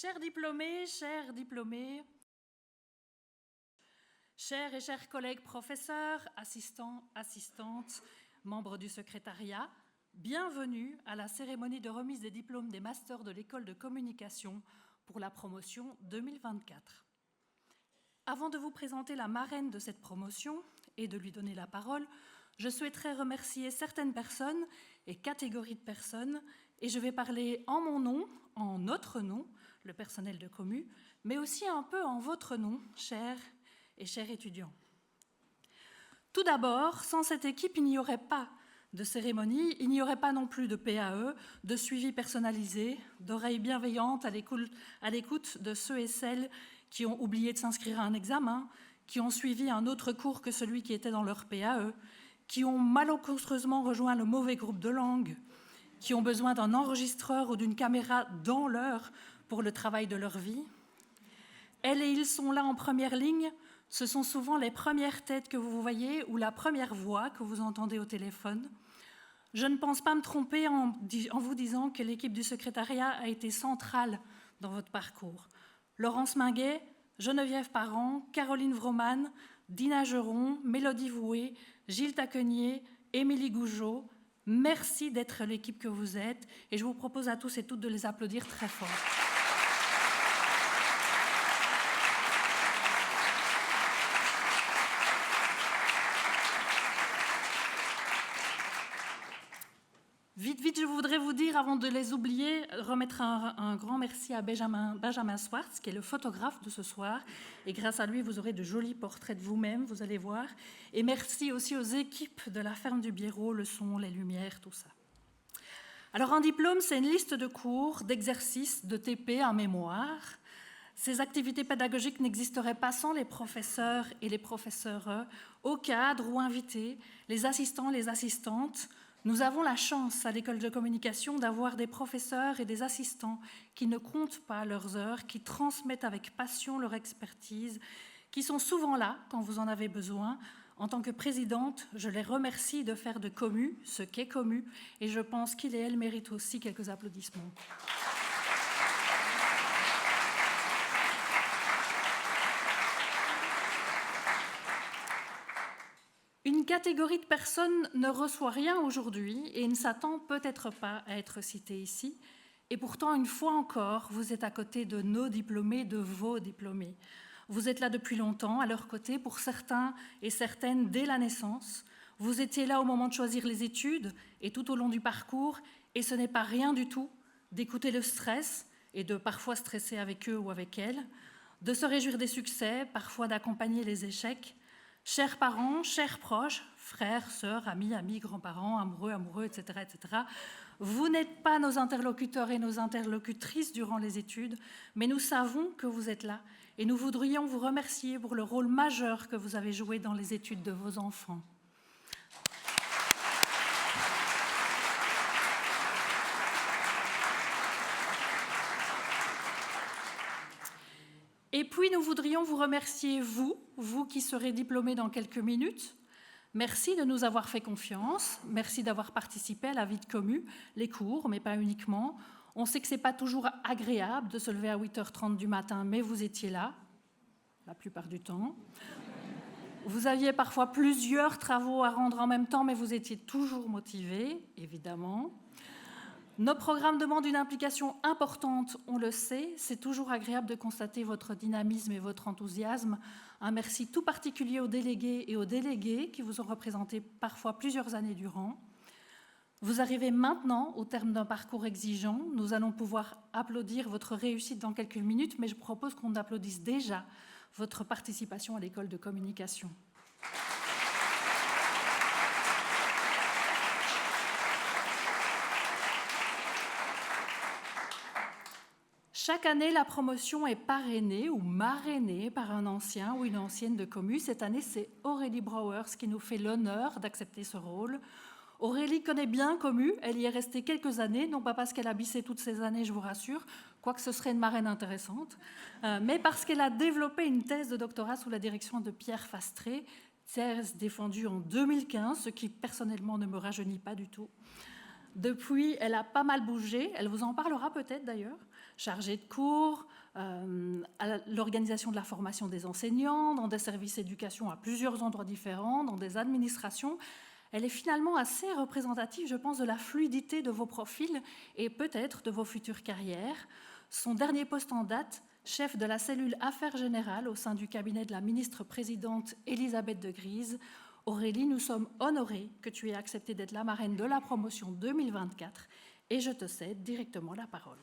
Chers diplômés, chers et chers collègues professeurs, assistants, assistantes, membres du secrétariat, bienvenue à la cérémonie de remise des diplômes des masters de l'école de communication pour la promotion 2024. Avant de vous présenter la marraine de cette promotion et de lui donner la parole, je souhaiterais remercier certaines personnes et catégories de personnes, et je vais parler en mon nom, en notre nom, le personnel de Commu, mais aussi un peu en votre nom, chers et chers étudiants. Tout d'abord, sans cette équipe, il n'y aurait pas de cérémonie, il n'y aurait pas non plus de PAE, de suivi personnalisé, d'oreilles bienveillantes à l'écoute de ceux et celles qui ont oublié de s'inscrire à un examen, qui ont suivi un autre cours que celui qui était dans leur PAE, qui ont malencontreusement rejoint le mauvais groupe de langue, qui ont besoin d'un enregistreur ou d'une caméra dans l'heure pour le travail de leur vie. Elles et ils sont là en première ligne. Ce sont souvent les premières têtes que vous voyez ou la première voix que vous entendez au téléphone. Je ne pense pas me tromper en vous disant que l'équipe du secrétariat a été centrale dans votre parcours. Laurence Minguet, Geneviève Parent, Caroline Vroman, Dina Geron, Mélodie Voué, Gilles Taquenier, Émilie Gougeot, merci d'être l'équipe que vous êtes et je vous propose à tous et toutes de les applaudir très fort. Vite, je voudrais vous dire, avant de les oublier, remettre un grand merci à Benjamin Swartz, qui est le photographe de ce soir. Et grâce à lui, vous aurez de jolis portraits de vous-même, vous allez voir. Et merci aussi aux équipes de la ferme du Biérot, le son, les lumières, tout ça. Alors, un diplôme, c'est une liste de cours, d'exercices, de TP, un mémoire. Ces activités pédagogiques n'existeraient pas sans les professeurs et les professeurs, aux cadres ou invités, les assistants, les assistantes. Nous avons la chance à l'école de communication d'avoir des professeurs et des assistants qui ne comptent pas leurs heures, qui transmettent avec passion leur expertise, qui sont souvent là quand vous en avez besoin. En tant que présidente, je les remercie de faire de Commu ce qu'est Commu et je pense qu'il et elle méritent aussi quelques applaudissements. Une catégorie de personnes ne reçoit rien aujourd'hui et ne s'attend peut-être pas à être citée ici. Et pourtant, une fois encore, vous êtes à côté de nos diplômés, de vos diplômés. Vous êtes là depuis longtemps, à leur côté, pour certains et certaines dès la naissance. Vous étiez là au moment de choisir les études et tout au long du parcours. Et ce n'est pas rien du tout d'écouter le stress et de parfois stresser avec eux ou avec elles, de se réjouir des succès, parfois d'accompagner les échecs. Chers parents, chers proches, frères, sœurs, amis, grands-parents, amoureux, etc., etc., vous n'êtes pas nos interlocuteurs et nos interlocutrices durant les études, mais nous savons que vous êtes là et nous voudrions vous remercier pour le rôle majeur que vous avez joué dans les études de vos enfants. Et puis, nous voudrions vous remercier, vous qui serez diplômés dans quelques minutes. Merci de nous avoir fait confiance. Merci d'avoir participé à la vie de Commu, les cours, mais pas uniquement. On sait que ce n'est pas toujours agréable de se lever à 8h30 du matin, mais vous étiez là, la plupart du temps. Vous aviez parfois plusieurs travaux à rendre en même temps, mais vous étiez toujours motivés, évidemment. Nos programmes demandent une implication importante, on le sait. C'est toujours agréable de constater votre dynamisme et votre enthousiasme. Un merci tout particulier aux délégués et aux délégués qui vous ont représenté parfois plusieurs années durant. Vous arrivez maintenant au terme d'un parcours exigeant. Nous allons pouvoir applaudir votre réussite dans quelques minutes, mais je propose qu'on applaudisse déjà votre participation à l'école de communication. Chaque année, la promotion est parrainée ou marrainée par un ancien ou une ancienne de Commu. Cette année, c'est Aurélie Brouwers qui nous fait l'honneur d'accepter ce rôle. Aurélie connaît bien Commu, elle y est restée quelques années, non pas parce qu'elle a bissé toutes ces années, je vous rassure, quoique ce serait une marraine intéressante, mais parce qu'elle a développé une thèse de doctorat sous la direction de Pierre Fastré, thèse défendue en 2015, ce qui personnellement ne me rajeunit pas du tout. Depuis, elle a pas mal bougé, elle vous en parlera peut-être d'ailleurs, chargée de cours, à l'organisation de la formation des enseignants, dans des services d'éducation à plusieurs endroits différents, dans des administrations. Elle est finalement assez représentative, je pense, de la fluidité de vos profils et peut-être de vos futures carrières. Son dernier poste en date, chef de la cellule Affaires générales au sein du cabinet de la ministre-présidente Elisabeth de Gries. Aurélie, nous sommes honorés que tu aies accepté d'être la marraine de la promotion 2024 et je te cède directement la parole.